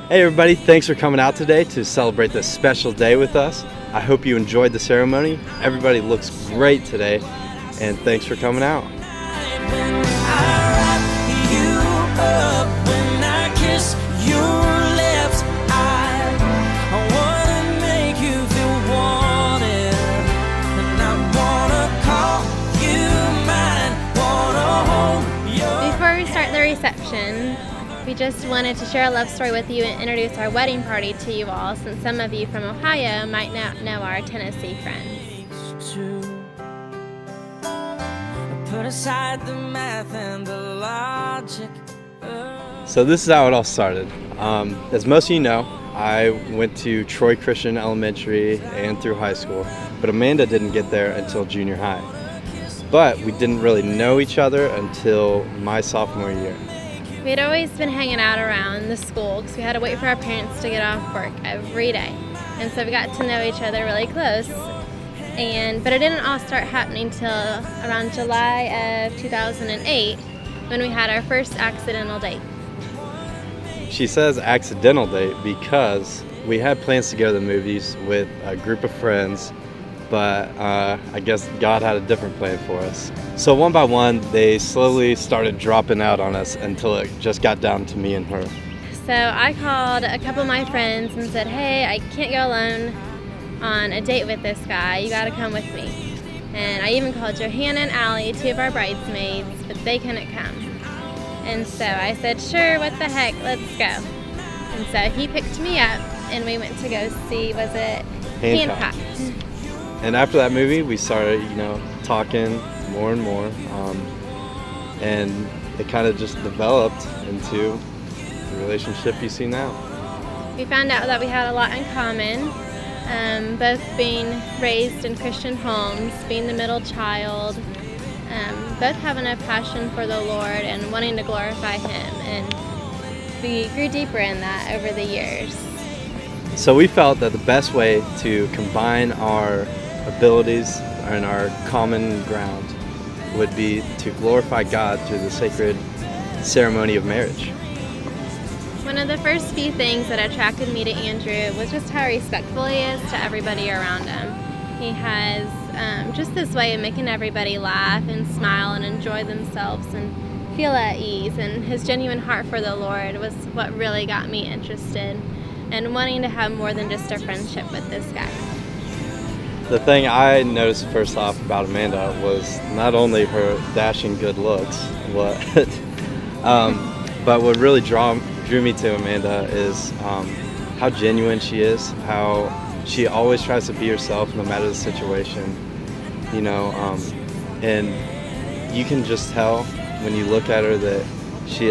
Hey everybody, thanks for coming out today to celebrate this special day with us. I hope you enjoyed the ceremony. Everybody looks great today, and thanks for coming out. Before we start the reception, we just wanted to share a love story with you and introduce our wedding party to you all, since some of you from Ohio might not know our Tennessee friends. Put aside the math and the logic. So this is how it all started. As most of you know, I went to Troy Christian Elementary and through high school, but Amanda didn't get there until junior high. But we didn't really know each other until my sophomore year. We had always been hanging out around the school because we had to wait for our parents to get off work every day. And so we got to know each other really close. But it didn't all start happening till around July of 2008 when we had our first accidental date. She says accidental date because we had plans to go to the movies with a group of friends, but I guess God had a different plan for us. So one by one, they slowly started dropping out on us until it just got down to me and her. So I called a couple of my friends and said, hey, I can't go alone on a date with this guy. You gotta come with me. And I even called Johanna and Allie, two of our bridesmaids, but they couldn't come. And so I said, sure, what the heck, let's go. And so he picked me up and we went to go see, was it Hancock? And after that movie, we started, talking more and more, and it kind of just developed into the relationship you see now. We found out that we had a lot in common, both being raised in Christian homes, being the middle child, both having a passion for the Lord and wanting to glorify Him, and we grew deeper in that over the years. So we felt that the best way to combine our abilities and our common ground would be to glorify God through the sacred ceremony of marriage. One of the first few things that attracted me to Andrew was just how respectful he is to everybody around him. He has just this way of making everybody laugh and smile and enjoy themselves and feel at ease, and his genuine heart for the Lord was what really got me interested and wanting to have more than just a friendship with this guy. The thing I noticed first off about Amanda was not only her dashing good looks, but what really drew me to Amanda is how genuine she is, how she always tries to be herself no matter the situation, and you can just tell when you look at her that she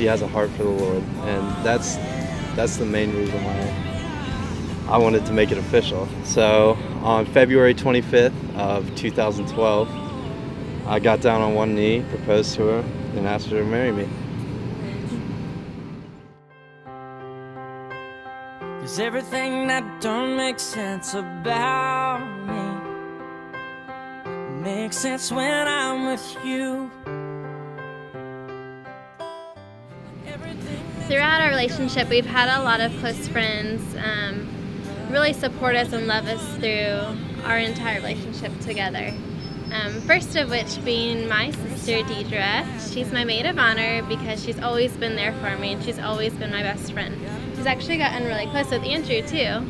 has a heart for the Lord, and that's the main reason why I wanted to make it official. So on February 25th of 2012, I got down on one knee, proposed to her, and asked her to marry me. Cause everything that don't make sense about me makes sense when I'm with you. Throughout our relationship, we've had a lot of close friends really support us and love us through our entire relationship together. First of which being my sister Deidre. She's my maid of honor because she's always been there for me and she's always been my best friend. She's actually gotten really close with Andrew too,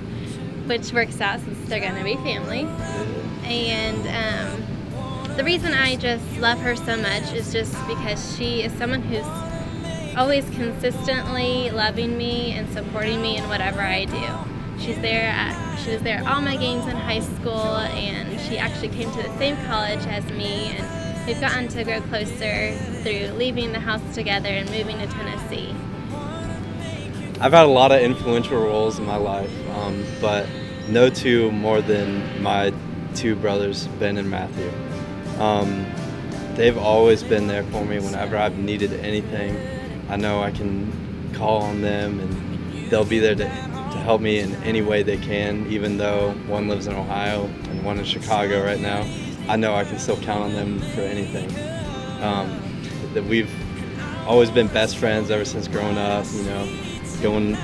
which works out since they're going to be family. And the reason I just love her so much is just because she is someone who's always consistently loving me and supporting me in whatever I do. She was there at all my games in high school, and she actually came to the same college as me, and we've gotten to grow closer through leaving the house together and moving to Tennessee. I've had a lot of influential roles in my life, but no two more than my two brothers, Ben and Matthew. They've always been there for me whenever I've needed anything. I know I can call on them and they'll be there to help me in any way they can, even though one lives in Ohio and one in Chicago right now. I know I can still count on them for anything. That we've always been best friends ever since growing up, going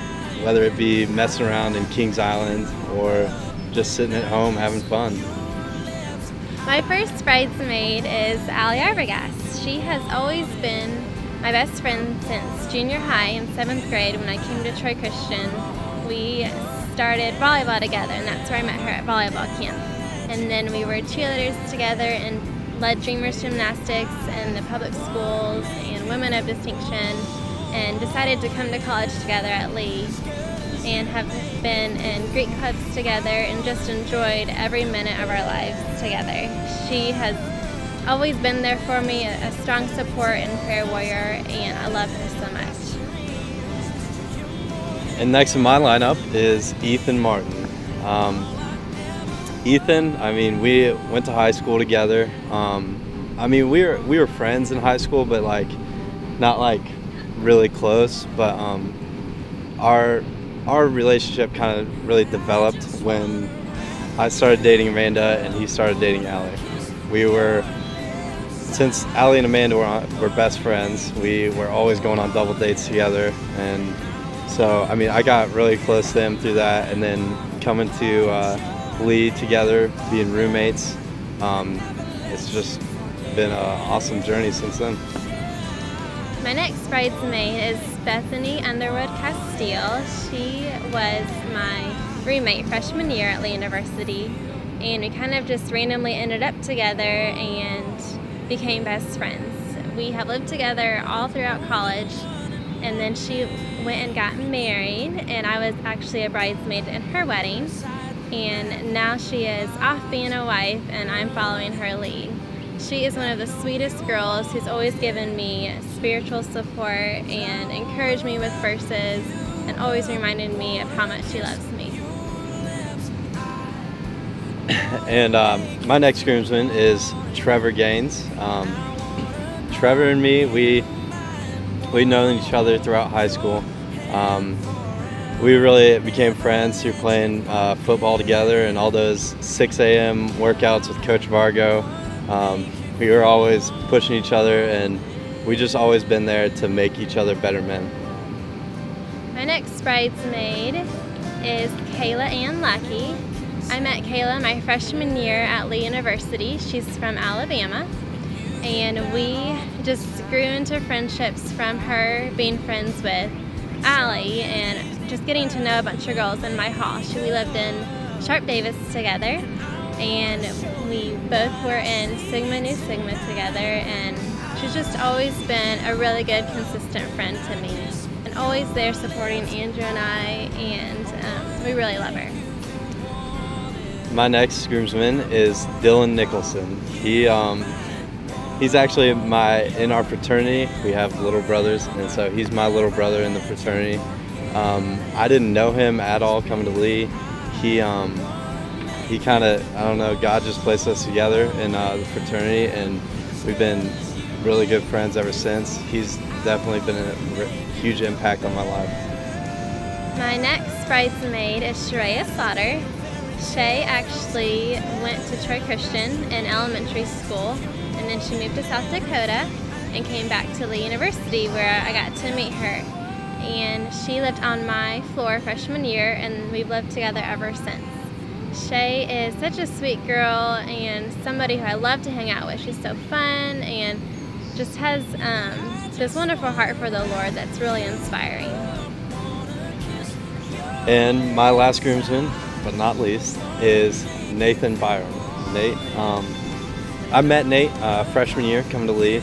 whether it be messing around in Kings Island or just sitting at home having fun. My first bridesmaid is Allie Arbogast. She has always been my best friend since junior high in 7th grade when I came to Troy Christian. We started volleyball together, and that's where I met her at volleyball camp. And then we were cheerleaders together and led Dreamers Gymnastics in the public schools and Women of Distinction, and decided to come to college together at Lee, and have been in Greek clubs together and just enjoyed every minute of our lives together. She has always been there for me, a strong support and prayer warrior, and I love her so much. And next in my lineup is Ethan Martin. Ethan, I mean, we went to high school together. I mean, we were friends in high school, but like not like really close. But our relationship kind of really developed when I started dating Amanda and he started dating Allie. Since Allie and Amanda were best friends, we were always going on double dates together, and so I mean I got really close to them through that, and then coming to Lee together, being roommates, it's just been an awesome journey since then. My next bridesmaid is Bethany Underwood Castile. She was my roommate freshman year at Lee University, and we kind of just randomly ended up together and became best friends. We have lived together all throughout college, and then she went and got married, and I was actually a bridesmaid in her wedding, and now she is off being a wife, and I'm following her lead. She is one of the sweetest girls who's always given me spiritual support and encouraged me with verses and always reminded me of how much she loves me. And my next groomsman is Trevor Gaines. Trevor and me, we'd known each other throughout high school. We really became friends through playing football together and all those 6 a.m. workouts with Coach Vargo. We were always pushing each other, and we just always been there to make each other better men. My next bridesmaid is Kayla Ann Lackey. I met Kayla my freshman year at Lee University. She's from Alabama, and we just grew into friendships from her being friends with Allie and just getting to know a bunch of girls in my hall. We lived in Sharp Davis together, and we both were in Sigma Nu Sigma together, and she's just always been a really good, consistent friend to me, and always there supporting Andrew and I, and we really love her. My next groomsman is Dylan Nicholson. He's actually in our fraternity. We have little brothers, and so he's my little brother in the fraternity. I didn't know him at all coming to Lee. He kind of, I don't know, God just placed us together in the fraternity, and we've been really good friends ever since. He's definitely been a huge impact on my life. My next bridesmaid is Sheraya Slaughter. Shay actually went to Troy Christian in elementary school, and then she moved to South Dakota and came back to Lee University, where I got to meet her. And she lived on my floor freshman year, and we've lived together ever since. Shay is such a sweet girl and somebody who I love to hang out with. She's so fun and just has this wonderful heart for the Lord that's really inspiring. And my last groomsman, but not least, is Nathan Byron. Nate, I met Nate freshman year coming to Lee.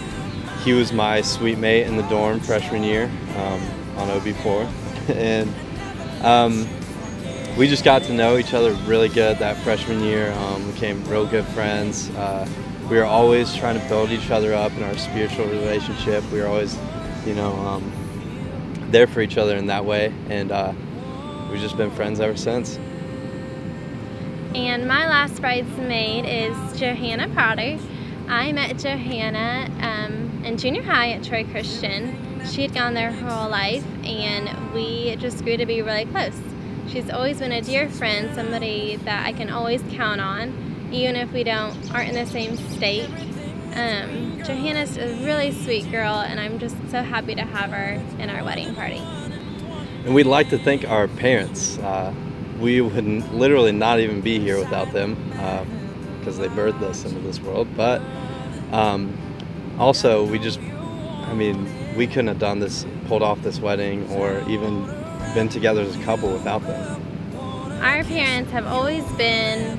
He was my suite mate in the dorm freshman year on OB4, and we just got to know each other really good that freshman year. We became real good friends. We were always trying to build each other up in our spiritual relationship. We were always, there for each other in that way, and we've just been friends ever since. And my last bridesmaid is Johanna Potter. I met Johanna in junior high at Troy Christian. She had gone there her whole life, and we just grew to be really close. She's always been a dear friend, somebody that I can always count on, even if we aren't in the same state. Johanna's a really sweet girl, and I'm just so happy to have her in our wedding party. And we'd like to thank our parents. We would literally not even be here without them because they birthed us into this world. But also, we couldn't have pulled off this wedding or even been together as a couple without them. Our parents have always been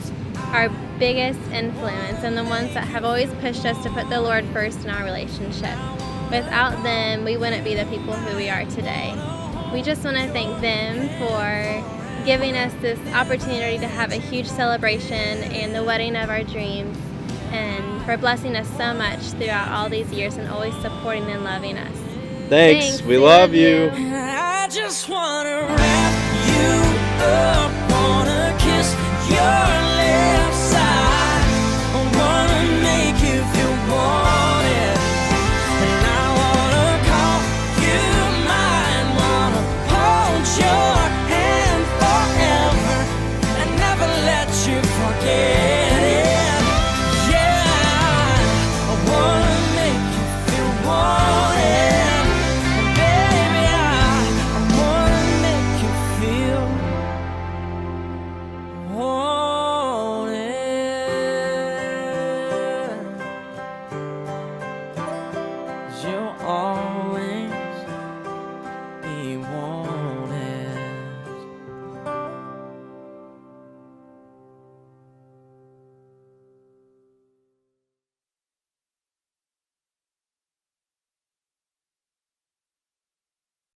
our biggest influence and the ones that have always pushed us to put the Lord first in our relationship. Without them, we wouldn't be the people who we are today. We just want to thank them for giving us this opportunity to have a huge celebration and the wedding of our dreams, and for blessing us so much throughout all these years and always supporting and loving us. Thanks. We love you. I just wanna